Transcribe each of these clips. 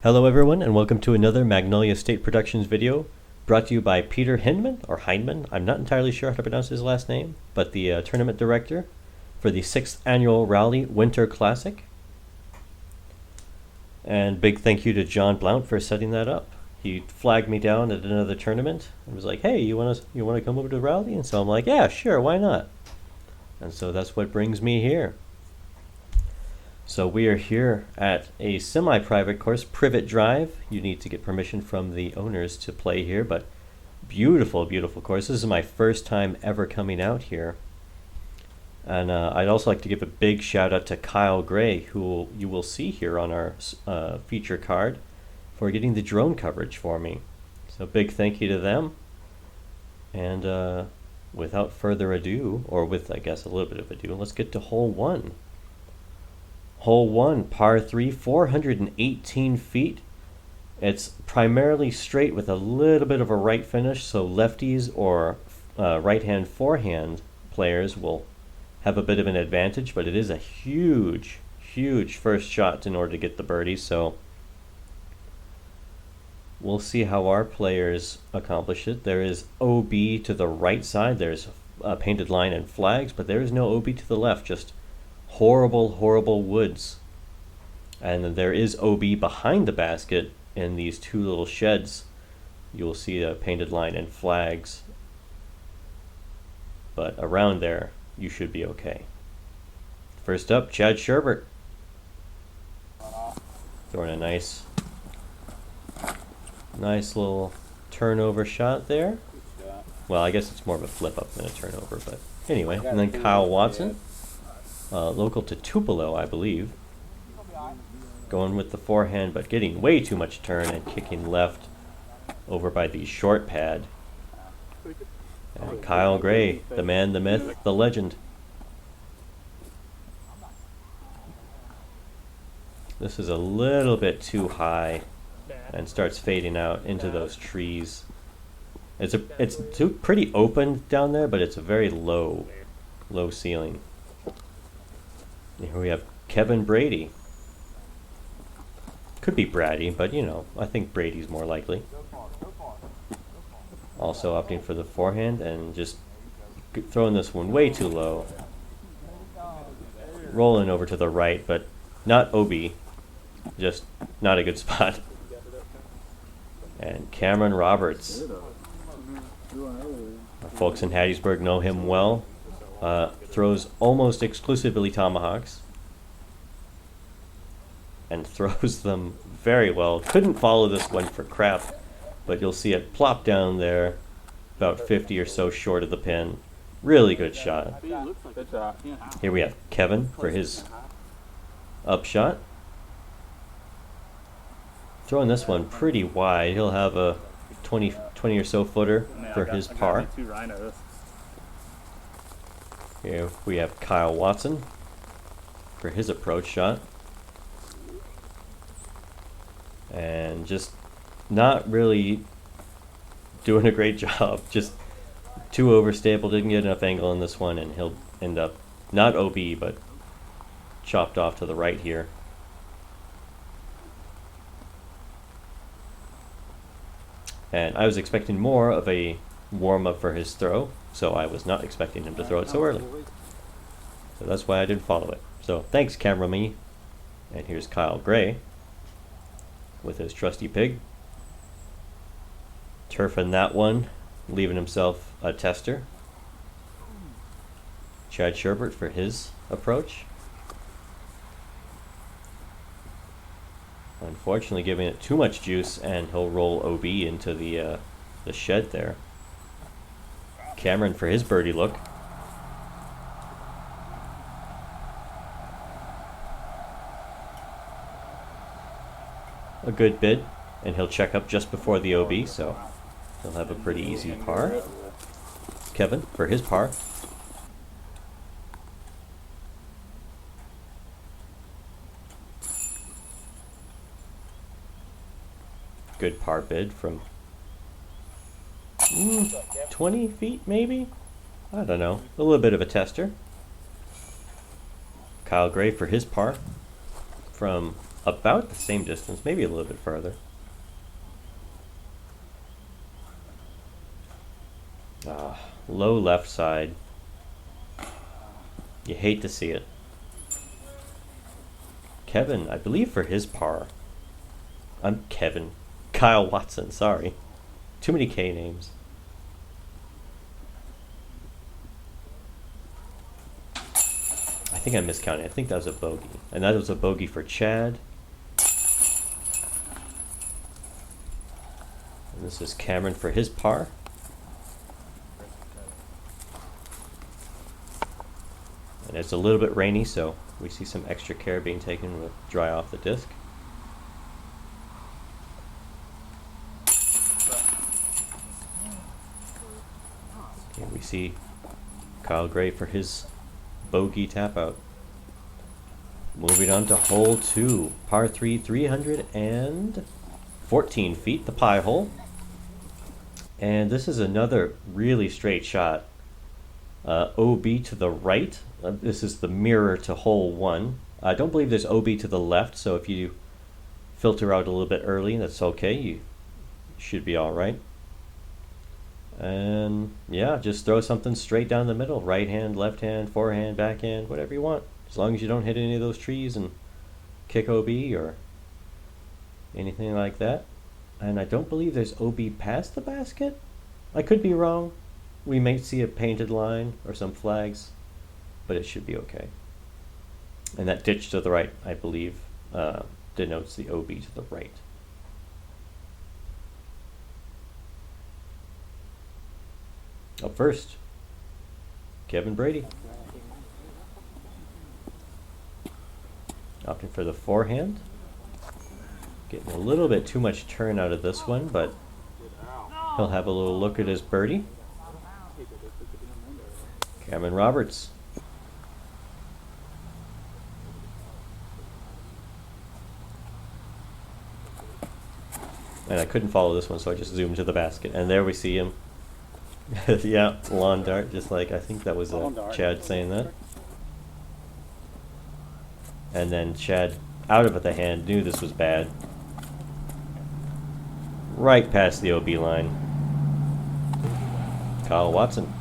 Hello everyone and welcome to another Magnolia State Productions video brought to you by Peter Hindman, or Hindman, I'm not entirely sure how to pronounce his last name, but the tournament director for the 6th annual Raleigh Winter Classic. And big thank you to John Blount for setting that up. He flagged me down at another tournament and was like, hey, you want to come over to Raleigh? And so I'm like, yeah, sure, why not? And so that's what brings me here. So we are here at a semi-private course, Privet Drive. You need to get permission from the owners to play here, but beautiful, beautiful course. This is my first time ever coming out here. And I'd also like to give a big shout out to Kyle Gray, who you will see here on our feature card, for getting the drone coverage for me. So big thank you to them. And without further ado, or with I guess a little bit of ado, let's get to hole 1. Hole 1, par 3, 418 feet. It's primarily straight with a little bit of a right finish, so lefties or right-hand forehand players will have a bit of an advantage, but it is a huge, huge first shot in order to get the birdie, so we'll see how our players accomplish it. There is OB to the right side. There's a painted line and flags, but there is no OB to the left, just horrible, horrible woods. And then there is OB behind the basket in these two little sheds. You'll see a painted line and flags. But around there, you should be okay. First up, Chad Sherbert. Throwing a nice little turnover shot there. Well, I guess it's more of a flip up than a turnover, but anyway. And then Kyle Watson. Local to Tupelo, I believe. Going with the forehand, but getting way too much turn and kicking left over by the short pad. And Kyle Gray, the man, the myth, the legend. This is a little bit too high and starts fading out into those trees. It's pretty open down there, but it's a very low ceiling. Here we have Kevin Brady. Could be Brady, but you know, I think Brady's more likely. Also opting for the forehand and just throwing this one way too low. Rolling over to the right, but not OB. Just not a good spot. And Cameron Roberts. Our folks in Hattiesburg know him well. Throws almost exclusively tomahawks and throws them very well. Couldn't follow this one for crap, but you'll see it plop down there about 50 or so short of the pin. Really good shot. Here we have Kevin for his upshot. Throwing this one pretty wide. He'll have a 20 or so footer for his par. Here we have Kyle Watson for his approach shot. And just not really doing a great job. Just too overstable, didn't get enough angle in this one, and he'll end up not OB, but chopped off to the right here. And I was expecting more of a warm-up for his throw, so I was not expecting him to throw it so early. So that's why I didn't follow it. So thanks, camera me. And here's Kyle Gray with his trusty pig. Turfing that one, leaving himself a tester. Chad Sherbert for his approach. Unfortunately giving it too much juice, and he'll roll OB into the shed there. Cameron for his birdie look. A good bid, and he'll check up just before the OB, so he'll have a pretty easy par. Kevin for his par. Good par bid from 20 feet maybe? I don't know. A little bit of a tester. Kyle Gray for his par from about the same distance, maybe a little bit farther. Low left side. You hate to see it. Kevin, I believe for his par. I'm Kevin. Kyle Watson, sorry. Too many K names. I think I miscounted. I think that was a bogey. And that was a bogey for Chad. And this is Cameron for his par. And it's a little bit rainy, so we see some extra care being taken to dry off the disc. Okay, we see Kyle Gray for his bogey tap out. Moving on to hole 2, par 3, 314 feet, the pie hole. And this is another really straight shot. OB to the right. This is the mirror to hole 1. I don't believe there's OB to the left, so if you filter out a little bit early, that's okay. You should be all right. And yeah, just throw something straight down the middle. Right hand, left hand, forehand, backhand, whatever you want. As long as you don't hit any of those trees and kick OB or anything like that. And I don't believe there's OB past the basket. I could be wrong. We may see a painted line or some flags, but it should be okay. And that ditch to the right, I believe, denotes the OB to the right. Up first, Kevin Brady. Opting for the forehand. Getting a little bit too much turn out of this one, but he'll have a little look at his birdie. Cameron Roberts. And I couldn't follow this one, so I just zoomed to the basket. And there we see him. Yeah, lawn dart, just like I think that was Chad saying that. And then Chad, out of the hand, knew this was bad. Right past the OB line. Kyle Watson.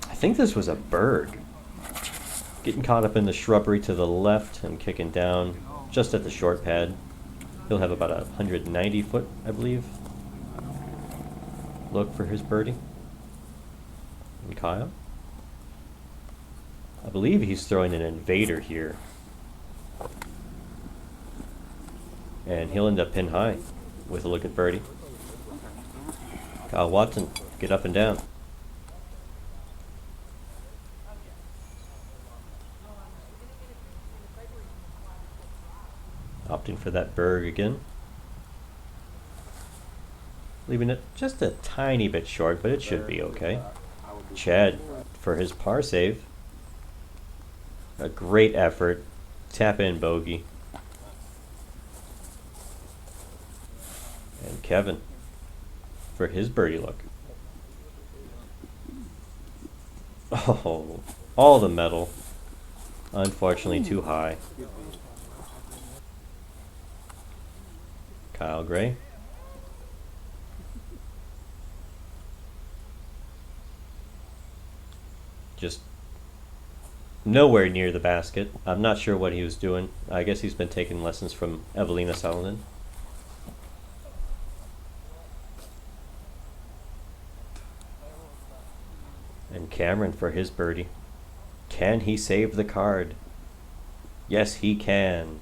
I think this was a berg. Getting caught up in the shrubbery to the left and kicking down just at the short pad. He'll have about 190 foot, I believe. Look for his birdie. And Kyle. I believe he's throwing an invader here. And he'll end up pin high with a look at birdie. Kyle Watson, get up and down. Opting for that berg again. Leaving it just a tiny bit short, but it should be okay. Chad for his par save. A great effort. Tap in bogey. And Kevin for his birdie look. Oh, all the metal. Unfortunately too high. Kyle Gray. Just nowhere near the basket. I'm not sure what he was doing. I guess he's been taking lessons from Evelina Sullivan. And Cameron for his birdie. Can he save the card? Yes, he can.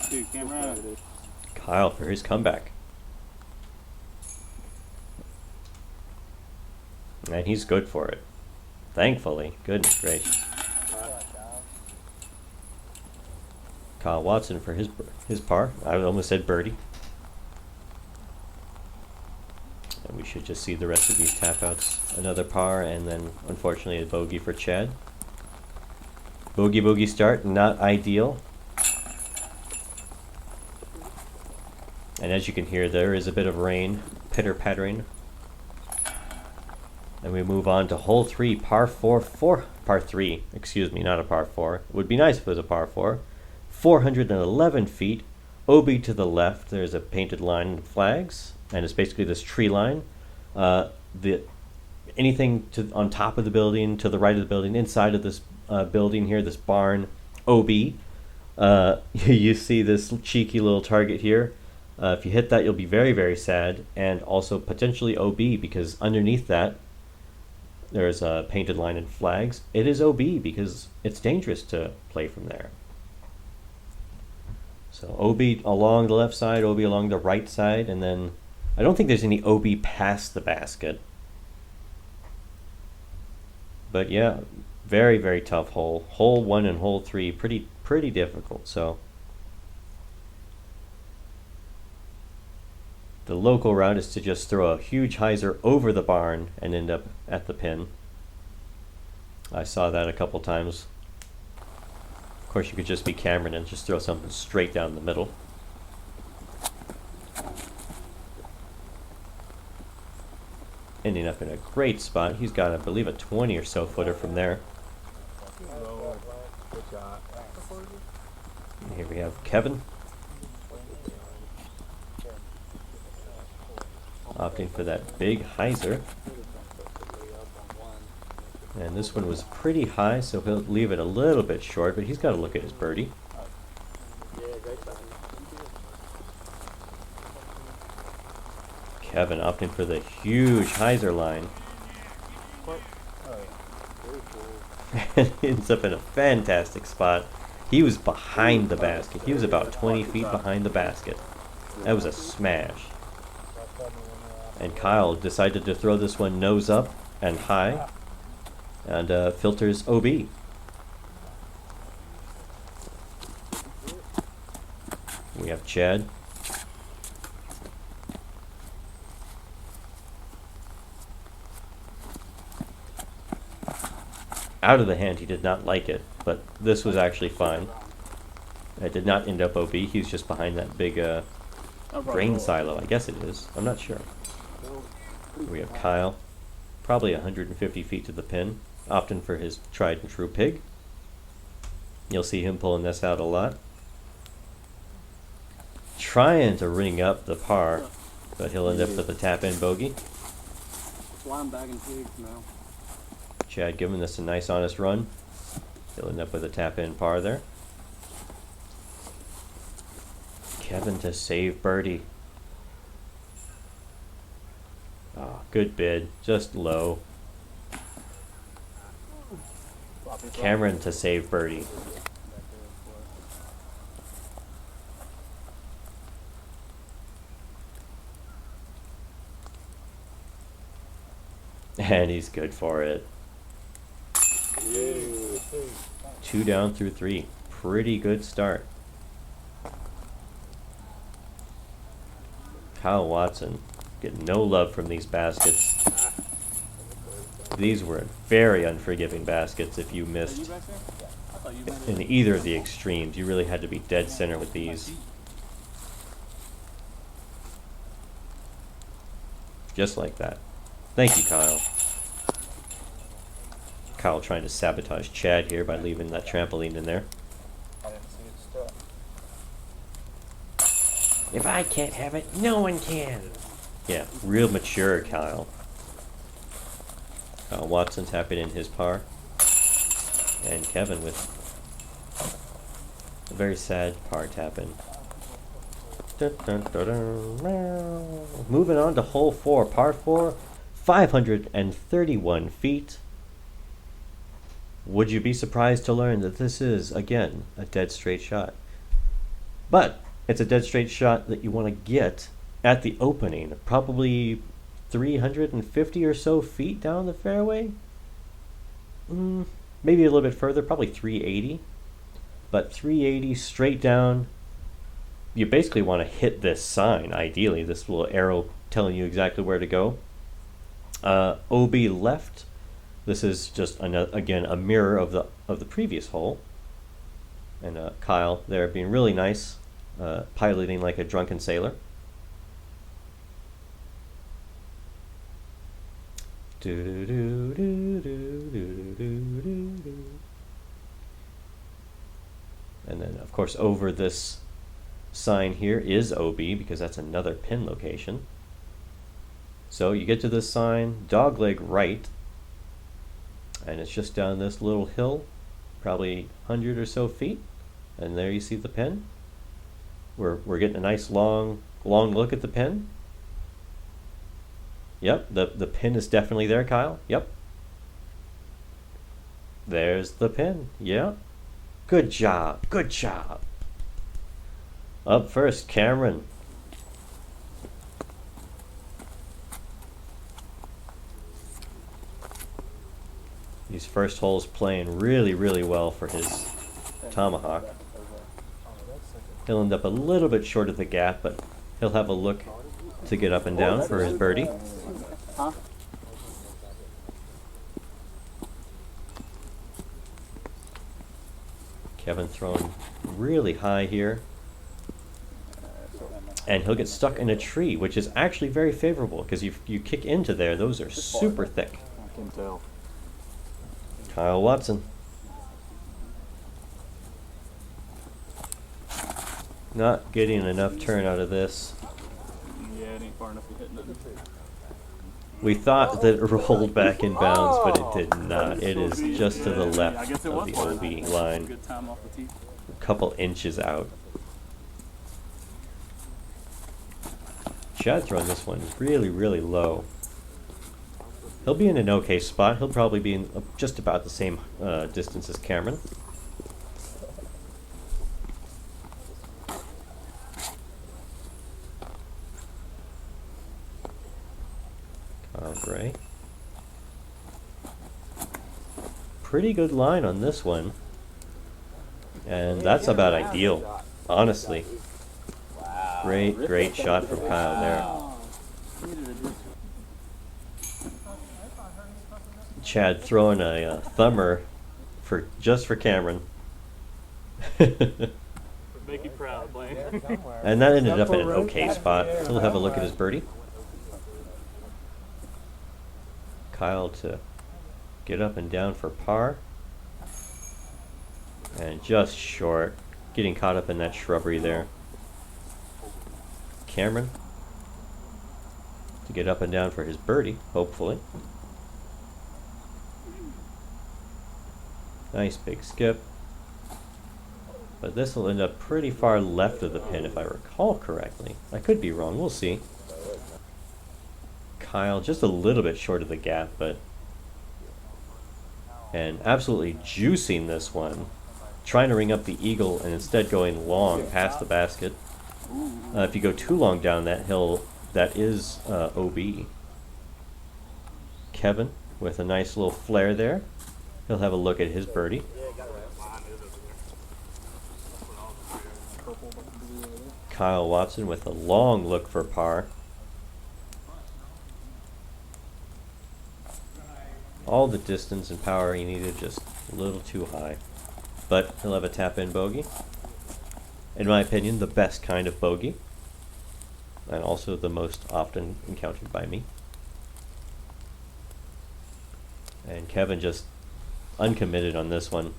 Dude, Cameron. Kyle for his comeback. And he's good for it. Thankfully. Goodness gracious. Kyle Watson for his par. I almost said birdie. And we should just see the rest of these tap outs. Another par, and then unfortunately a bogey for Chad. Bogey start, not ideal. And as you can hear, there is a bit of rain pitter-pattering And we move on to hole 3, par 3, excuse me, not a par 4. It would be nice if it was a par 4. 411 feet, OB to the left. There's a painted line and flags, and it's basically this tree line. Anything on top of the building, to the right of the building, inside of this building here, this barn, OB. You see this cheeky little target here. If you hit that, you'll be very, very sad, and also potentially OB, because underneath that, there's a painted line and flags. It is OB because it's dangerous to play from there. So OB along the left side, OB along the right side, and then I don't think there's any OB past the basket. But yeah, very, very tough hole. Hole 1 and hole 3, pretty difficult. So the local route is to just throw a huge hyzer over the barn and end up at the pin. I saw that a couple times. Of course, you could just be Cameron and just throw something straight down the middle. Ending up in a great spot. He's got, I believe, a 20 or so footer from there. And here we have Kevin. Opting for that big hyzer. And this one was pretty high, so he'll leave it a little bit short, but he's got to look at his birdie. Kevin opting for the huge hyzer line. And ends up in a fantastic spot. He was behind the basket. He was about 20 feet behind the basket. That was a smash. And Kyle decided to throw this one nose up and high, and filters OB. We have Chad. Out of the hand, he did not like it, but this was actually fine. It did not end up OB. He's just behind that big grain silo. I guess it is. I'm not sure. We have Kyle, probably 150 feet to the pin, opting for his tried and true pig. You'll see him pulling this out a lot. Trying to ring up the par, but he'll end up with a tap-in bogey. Chad giving this a nice honest run. He'll end up with a tap-in par there. Kevin to save birdie. Oh, good bid, just low. Cameron to save birdie. And he's good for it. 2 down through 3. Pretty good start. Kyle Watson getting no love from these baskets. These were very unforgiving baskets if you missed in either of the extremes. You really had to be dead center with these. Just like that. Thank you, Kyle. Kyle trying to sabotage Chad here by leaving that trampoline in there. If I can't have it, no one can. Yeah, real mature Kyle. Kyle Watson tapping in his par. And Kevin with a very sad par tapping. Moving on to hole 4, par 4, 531 feet. Would you be surprised to learn that this is, again, a dead straight shot? But it's a dead straight shot that you want to get at the opening, probably 350 or so feet down the fairway. Maybe a little bit further, probably 380. But 380 straight down. You basically want to hit this sign, ideally, this little arrow telling you exactly where to go. OB left. This is just, again, a mirror of the previous hole. And Kyle there being really nice, piloting like a drunken sailor. And then, of course, over this sign here is OB because that's another pin location. So you get to this sign, dogleg right, and it's just down this little hill, probably 100 or so feet, and there you see the pin. We're getting a nice long look at the pin. Yep, the pin is definitely there, Kyle. Yep. There's the pin. Yeah. Good job. Good job. Up first, Cameron. These first holes playing really, really well for his tomahawk. He'll end up a little bit short of the gap, but he'll have a look to get up and down for his birdie. Kevin throwing really high here. And he'll get stuck in a tree, which is actually very favorable because you kick into there, those are super thick. I can tell. Kyle Watson. Not getting enough turn out of this. Yeah, it ain't far enough to hit nothing. We thought that it rolled back in bounds, but it did not. It is just to the left of the OB line. Good time off the tee. A couple inches out. Chad throwing this one really, really low. He'll be in an okay spot. He'll probably be in just about the same distance as Cameron. Gray. Pretty good line on this one. And that's about ideal, honestly. Great shot from Kyle there. Chad throwing a thumber just for Cameron. Make you proud, Blaine. And that ended up in an okay spot. He'll have a look at his birdie. Kyle to get up and down for par. And just short. Getting caught up in that shrubbery there. Cameron to get up and down for his birdie, hopefully. Nice big skip. But this will end up pretty far left of the pin if I recall correctly. I could be wrong, we'll see. Kyle just a little bit short of the gap, and absolutely juicing this one. Trying to ring up the eagle and instead going long past the basket. If you go too long down that hill, that is OB. Kevin with a nice little flare there. He'll have a look at his birdie. Kyle Watson with a long look for par. All the distance and power he needed, just a little too high. But he'll have a tap-in bogey. In my opinion, the best kind of bogey. And also the most often encountered by me. And Kevin just uncommitted on this one.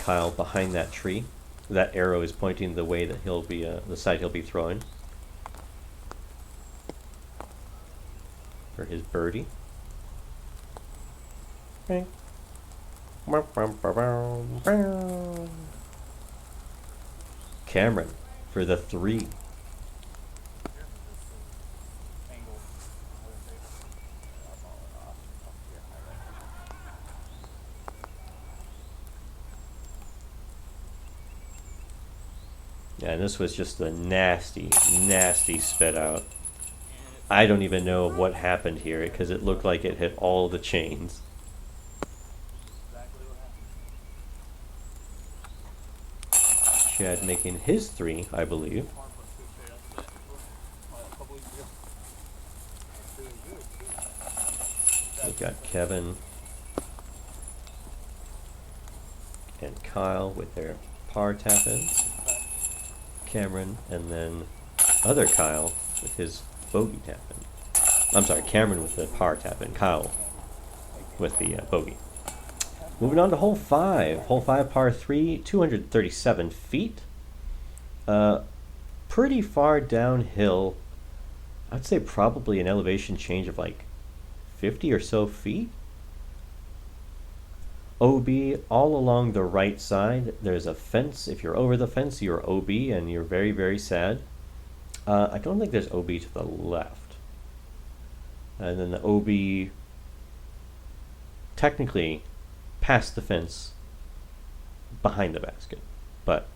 Kyle behind that tree. That arrow is pointing the way that he'll be, the side he'll be throwing. For his birdie. Okay. Cameron for the 3. Yeah, and this was just a nasty spit out. I don't even know what happened here because it looked like it hit all the chains. Chad making his 3, I believe. We've got Kevin and Kyle with their par tap-ins. Cameron and then other Kyle with his bogey tap in. I'm sorry, Cameron with the par tap in, Kyle with the bogey. Moving on to hole 5. Hole 5, par 3, 237 feet. Pretty far downhill. I'd say probably an elevation change of like 50 or so feet. OB all along the right side. There's a fence. If you're over the fence, you're OB and you're very, very sad. I don't think there's OB to the left. And then the OB technically past the fence behind the basket. But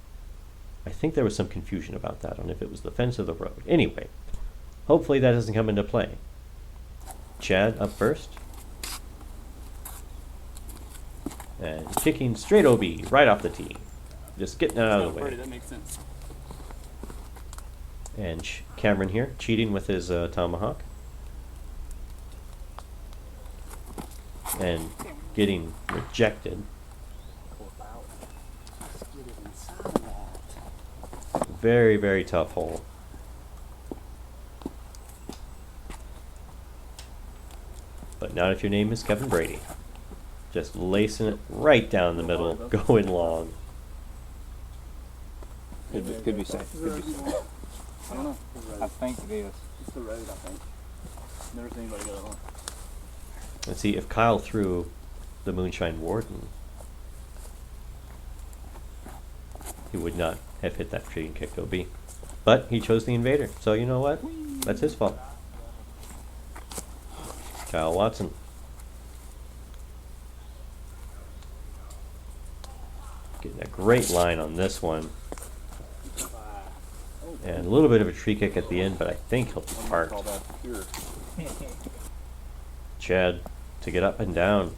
I think there was some confusion about that on if it was the fence or the road. Anyway, hopefully that doesn't come into play. Chad up first. And kicking straight OB right off the tee. Just getting it out of the way. Brady, that makes sense. And Cameron here, cheating with his tomahawk. And getting rejected. Very, very tough hole. But not if your name is Kevin Brady. Just lacing it right down the middle, going long. Could be safe. Could be safe. I don't know. I think it is. It's the road, I think. Never seen anybody go that long. Let's see if Kyle threw the Moonshine Warden. He would not have hit that tree and kicked OB. But he chose the Invader, so you know what? That's his fault. Kyle Watson. Getting a great line on this one. And a little bit of a tree kick at the end, but I think he'll be parked. Chad to get up and down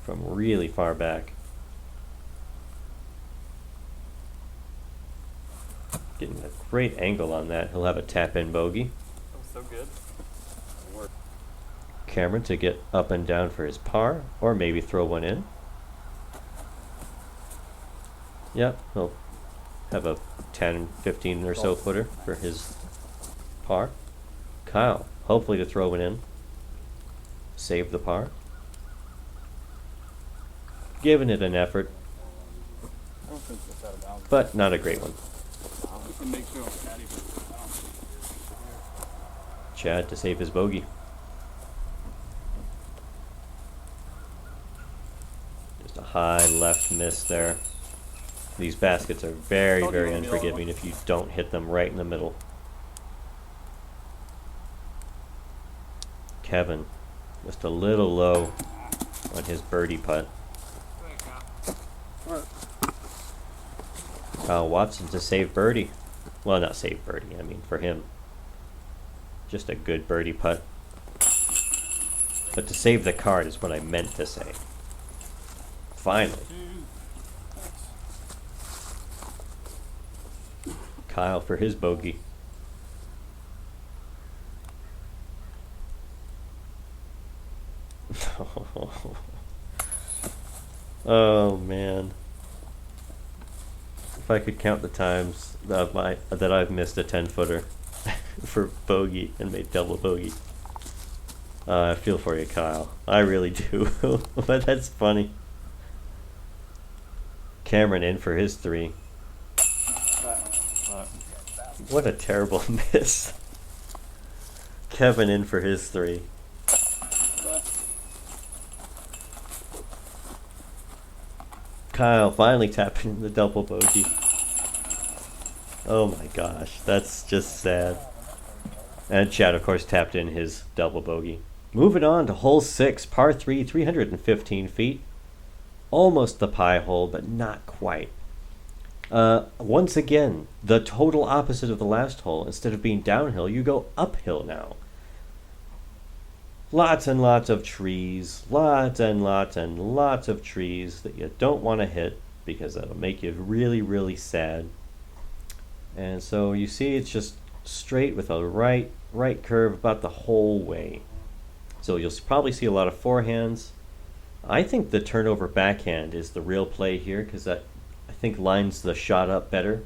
from really far back. Getting a great angle on that. He'll have a tap-in bogey. That was so good. Cameron to get up and down for his par, or maybe throw one in. Yep, he'll have a 10, 15 or so footer for his par. Kyle, hopefully to throw one in. Save the par. Giving it an effort, I don't think it's out of bounds. but not a great one. We can make sure on caddy, but I don't think Chad to save his bogey. Just a high left miss there. These baskets are very, very unforgiving if you don't hit them right in the middle. Kevin, just a little low on his birdie putt. Kyle Watson to save birdie. Well, not save birdie, I mean for him. Just a good birdie putt. But to save the card is what I meant to say. Finally. Kyle for his bogey. Oh man. If I could count the times that I've missed a 10-footer for bogey and made double bogey. I feel for you, Kyle. I really do. But that's funny. Cameron in for his 3. What a terrible miss. Kevin in for his 3. Kyle finally tapping the double bogey. Oh my gosh, that's just sad. And Chad, of course, tapped in his double bogey. Moving on to hole 6, par 3, 315 feet. Almost the pie hole, but not quite. Once again, the total opposite of the last hole. Instead of being downhill, you go uphill now. Lots and lots of trees, lots and lots and lots of trees that you don't want to hit because that'll make you really, really sad. And so you see it's just straight with a right curve about the whole way. So you'll probably see a lot of forehands. I think the turnover backhand is the real play here because that I think lines the shot up better.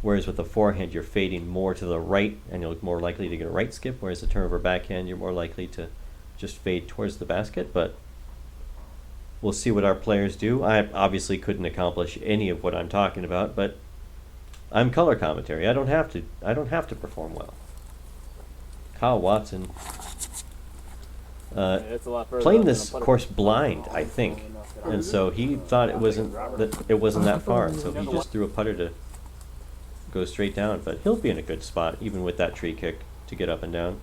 Whereas with the forehand, you're fading more to the right, and you're more likely to get a right skip. Whereas the turnover backhand, you're more likely to just fade towards the basket. But we'll see what our players do. I obviously couldn't accomplish any of what I'm talking about, but I'm color commentary. I don't have to perform well. Kyle Watson It's a lot further playing up this than a putter. course blind, I think, and so he thought it wasn't that far, and so he just threw a putter to go straight down. But he'll be in a good spot, even with that tree kick, to get up and down.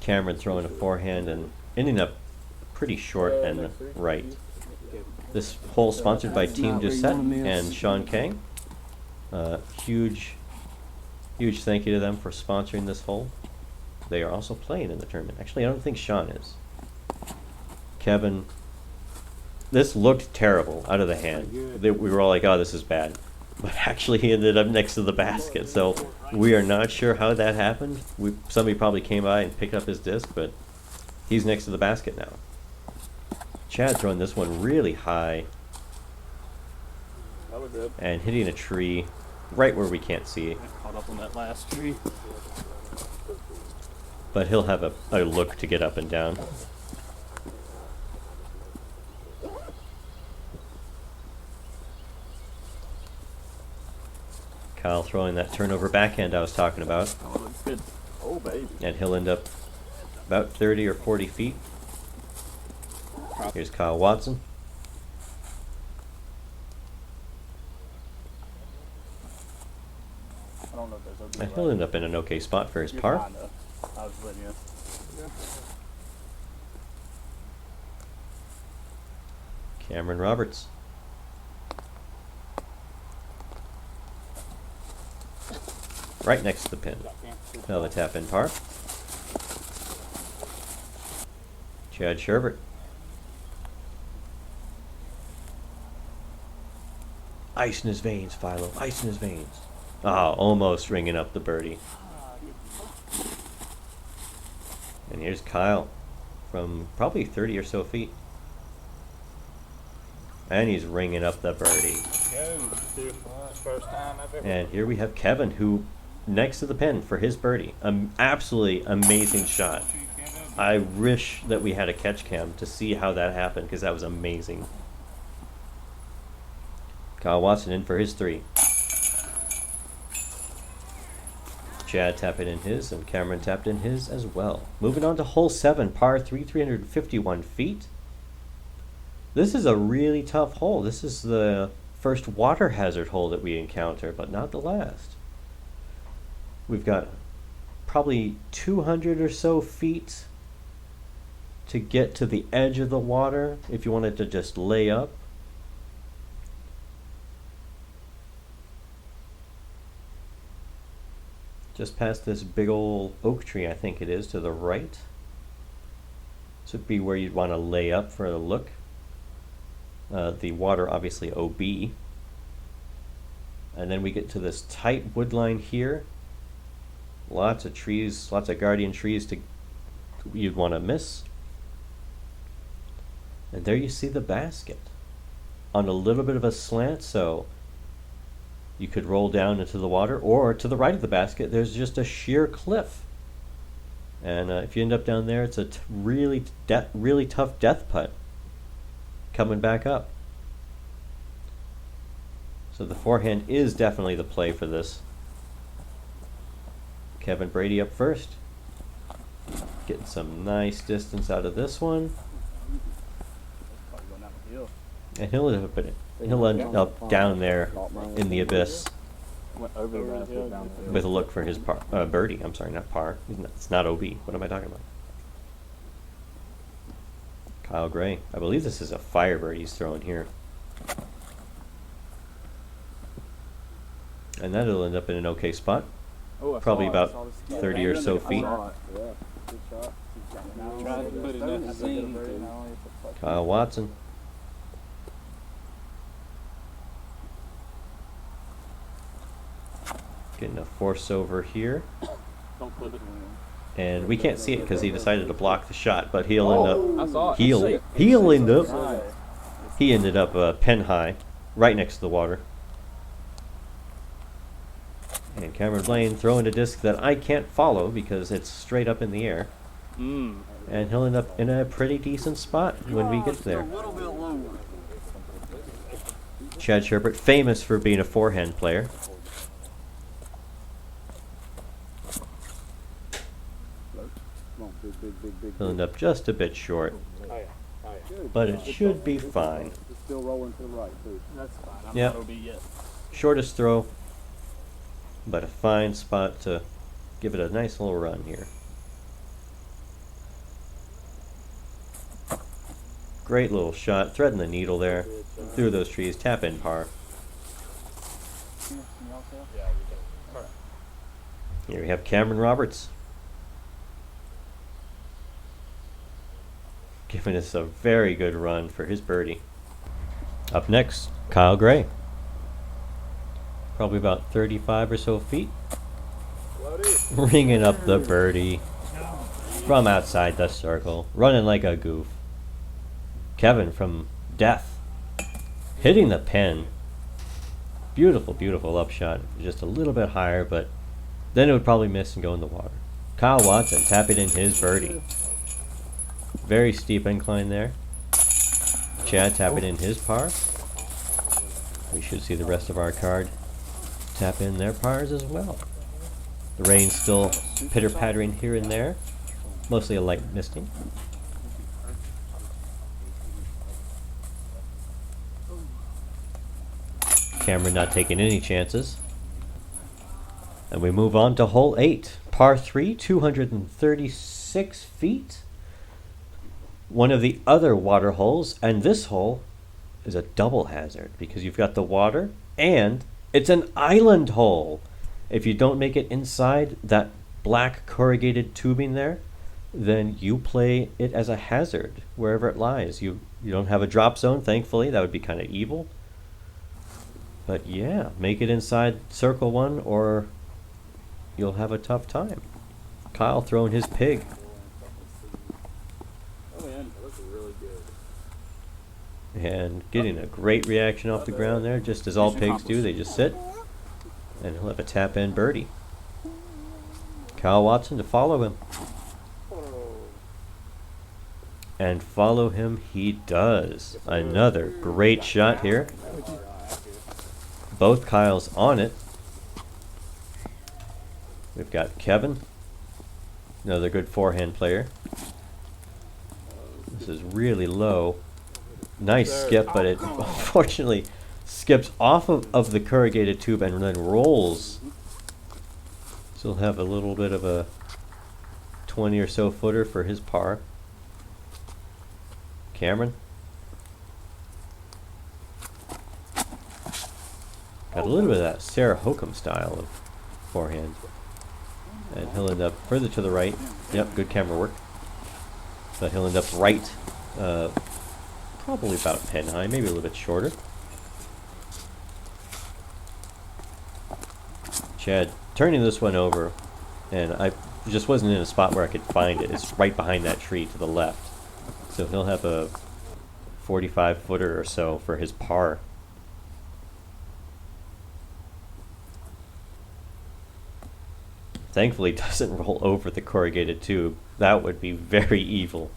Cameron throwing a forehand and ending up pretty short and right. This hole sponsored by Team Doucette and Sean Kang. Huge thank you to them for sponsoring this hole. They are also playing in the tournament. Actually, I don't think Sean is. Kevin, this looked terrible out of the hand. We were all like, oh, this is bad. But actually he ended up next to the basket, so we are not sure how that happened. Somebody probably came by and picked up his disc, but he's next to the basket now. Chad throwing this one really high That was good. and hitting a tree right where we can't see it. Caught up on that last tree. But he'll have a look to get up and down. Kyle throwing that turnover backhand I was talking about. Oh, it looks good. Oh, baby. And he'll end up about 30 or 40 feet. Here's Kyle Watson. I don't know if there's open. And he'll end up in an okay spot for his You're par. fine, though. I was letting you. Cameron Roberts. Right next to the pin. Another tap in par. Chad Sherbert. Ice in his veins, Philo. Ice in his veins. Ah, almost ringing up the birdie. And here's Kyle from probably 30 or so feet. And he's ringing up the birdie. First time I've ever. And here we have Kevin, who next to the pin for his birdie. Absolutely amazing shot. I wish that we had a catch cam to see how that happened, because that was amazing. Kyle Watson in for his 3. Chad tapping in his, and Cameron tapped in his as well. Moving on to hole 7, par 3, 351 feet. This is a really tough hole. This is the first water hazard hole that we encounter, but not the last. We've got probably 200 or so feet to get to the edge of the water if you wanted to just lay up. Just past this big old oak tree, I think it is, to the right. This would be where you'd want to lay up for a look. The water obviously OB. And then we get to this tight wood line here. Lots of trees, lots of guardian trees you'd want to miss. And there you see the basket on a little bit of a slant, so you could roll down into the water, or to the right of the basket there's just a sheer cliff. And if you end up down there, it's a really tough death putt coming back up. So the forehand is definitely the play for this. Kevin Brady up first. Getting some nice distance out of this one. Probably going down the hill. And he'll end up down there in the abyss Went over the basket down the hill. with a look for his birdie. I'm sorry, not par. It's not OB. What am I talking about? Kyle Gray. I believe this is a Firebird he's throwing here. And that'll end up in an okay spot. Oh, I Probably saw it. I about saw this- 30 or so I feet. saw it. Yeah, good shot. Tried to put it in the scene. Kyle Watson. Getting a force over here. Don't flip it. And we can't see it because he decided to block the shot, but he'll end I saw up it. he'll Sick. end up Nice. He ended up pen high, right next to the water. And Cameron Blaine throwing a disc that I can't follow because it's straight up in the air. Mm. And he'll end up in a pretty decent spot when we get there. Chad Sherbert, famous for being a forehand player. He'll end up just a bit short, but it should be fine. It's still rolling to the right, too. That's fine. I'm Yep. not OB yet. Shortest throw, but a fine spot to give it a nice little run here. Great little shot, threading the needle there, through those trees, tap in par. Here we have Cameron Roberts, giving us a very good run for his birdie. Up next, Kyle Gray. Probably about 35 or so feet. Ringing up the birdie from outside the circle, running like a goof. Kevin from Death, hitting the pin. Beautiful, beautiful upshot. Just a little bit higher, but then it would probably miss and go in the water. Kyle Watson tapping in his birdie. Very steep incline there. Chad tapping in his par. We should see the rest of our card tap in their pars as well. The rain still pitter-pattering here and there. Mostly a light misting. Cameron not taking any chances. And we move on to hole 8. Par 3, 236 feet. One of the other water holes, and this hole is a double hazard because you've got the water and it's an island hole. If you don't make it inside that black corrugated tubing there, then you play it as a hazard wherever it lies. You don't have a drop zone, thankfully. That would be kind of evil. But yeah, make it inside circle 1 or you'll have a tough time. Kyle throwing his pig. And getting a great reaction off the ground there, just as all pigs do. They just sit. And he'll have a tap in birdie. Kyle Watson to follow him. And follow him he does. Another great shot here. Both Kyles on it. We've got Kevin, another good forehand player. This is really low. Nice skip, but it unfortunately skips off of the corrugated tube and then rolls. So he'll have a little bit of a 20 or so footer for his par. Cameron. Got a little bit of that Sarah Hokum style of forehand. And he'll end up further to the right. Yep, good camera work. But he'll end up right, probably about pen high, maybe a little bit shorter. Chad turning this one over, and I just wasn't in a spot where I could find it. It's right behind that tree to the left. So he'll have a 45 footer or so for his par. Thankfully, it doesn't roll over the corrugated tube. That would be very evil.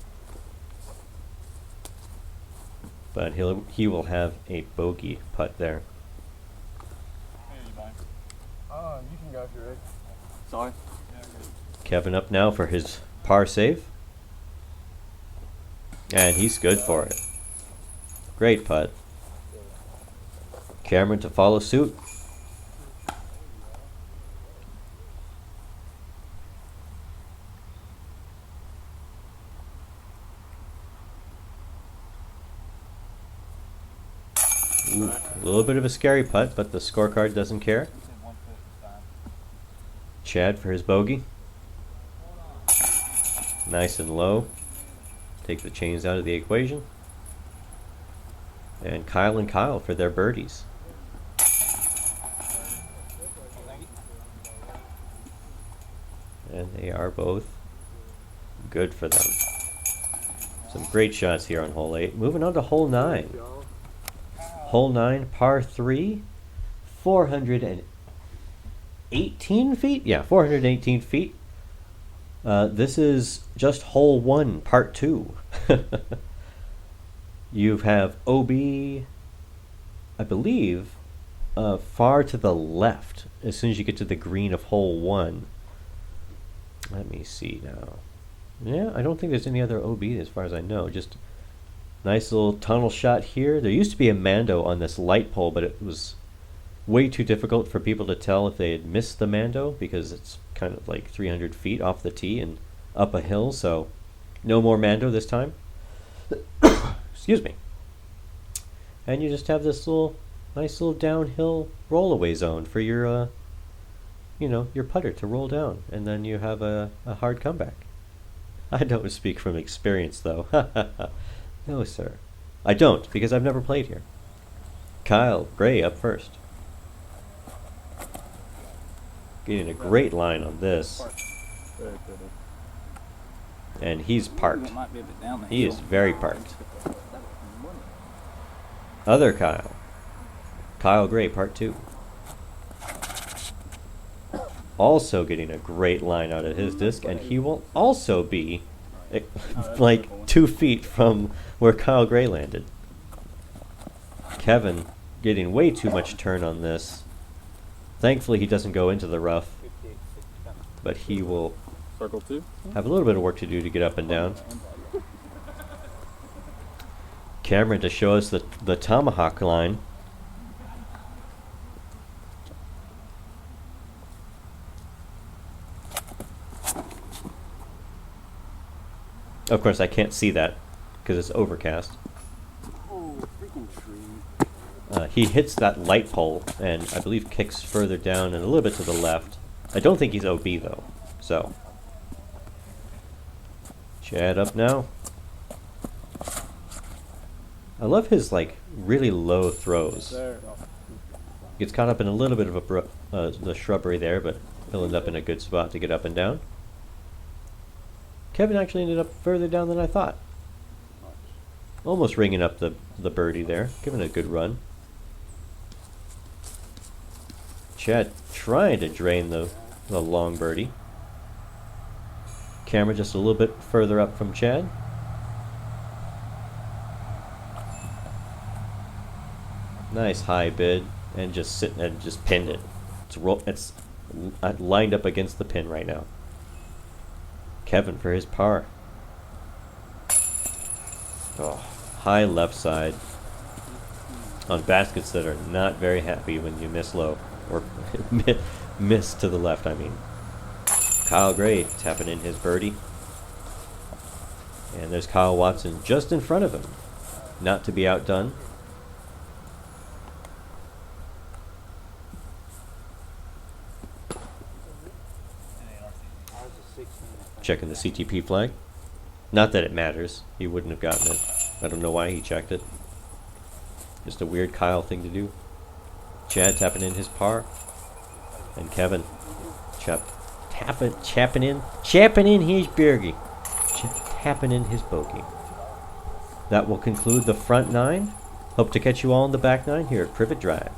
But he will have a bogey putt there. You can go if you're ready. Sorry. Kevin up now for his par save. And he's good for it. Great putt. Cameron to follow suit. Ooh, a little bit of a scary putt, but the scorecard doesn't care. Chad for his bogey. Nice and low. Take the chains out of the equation. And Kyle for their birdies. And they are both good for them. Some great shots here on hole 8. Moving on to hole 9. Hole 9, par 3, 418 feet? Yeah, 418 feet. This is just hole 1, part 2. You have OB, I believe, far to the left as soon as you get to the green of hole 1. Let me see now. Yeah, I don't think there's any other OB as far as I know. Just nice little tunnel shot here. There used to be a Mando on this light pole, but it was way too difficult for people to tell if they had missed the Mando because it's kind of like 300 feet off the tee and up a hill, so no more Mando this time. Excuse me. And you just have this nice little downhill rollaway zone for your, your putter to roll down, and then you have a hard comeback. I don't speak from experience, though. No, sir. I don't, because I've never played here. Kyle Gray up first. Getting a great line on this. Very pretty. And he's parked. It might be a bit down the He hill. is very parked. Other Kyle. Kyle Gray, part 2. Also getting a great line out of his disc, and he will also be like 2 feet from where Kyle Gray landed. Kevin getting way too much turn on this. Thankfully, he doesn't go into the rough, but he will Circle 2. have a little bit of work to do to get up and down. Cameron to show us the tomahawk line. Of course, I can't see that because it's overcast. Oh, freaking tree. He hits that light pole and I believe kicks further down and a little bit to the left. I don't think he's OB though. So, Chad up now. I love his really low throws. There. Gets caught up in a little bit of the shrubbery there, but he'll end up in a good spot to get up and down. Kevin actually ended up further down than I thought. Almost ringing up the birdie there, giving it a good run. Chad trying to drain the long birdie. Camera just a little bit further up from Chad. Nice high bid, and just sitting and just pinned it. It's lined up against the pin right now. Kevin for his par. Oh, high left side on baskets that are not very happy when you miss low or miss to the left. I mean, Kyle Gray tapping in his birdie, and there's Kyle Watson just in front of him, not to be outdone. Checking the CTP flag. Not that it matters. He wouldn't have gotten it. I don't know why he checked it. Just a weird Kyle thing to do. Chad tapping in his par. And Kevin chapping in his bogey. Tapping in his bogey. That will conclude the front 9. Hope to catch you all in the back 9 here at Privet Drive.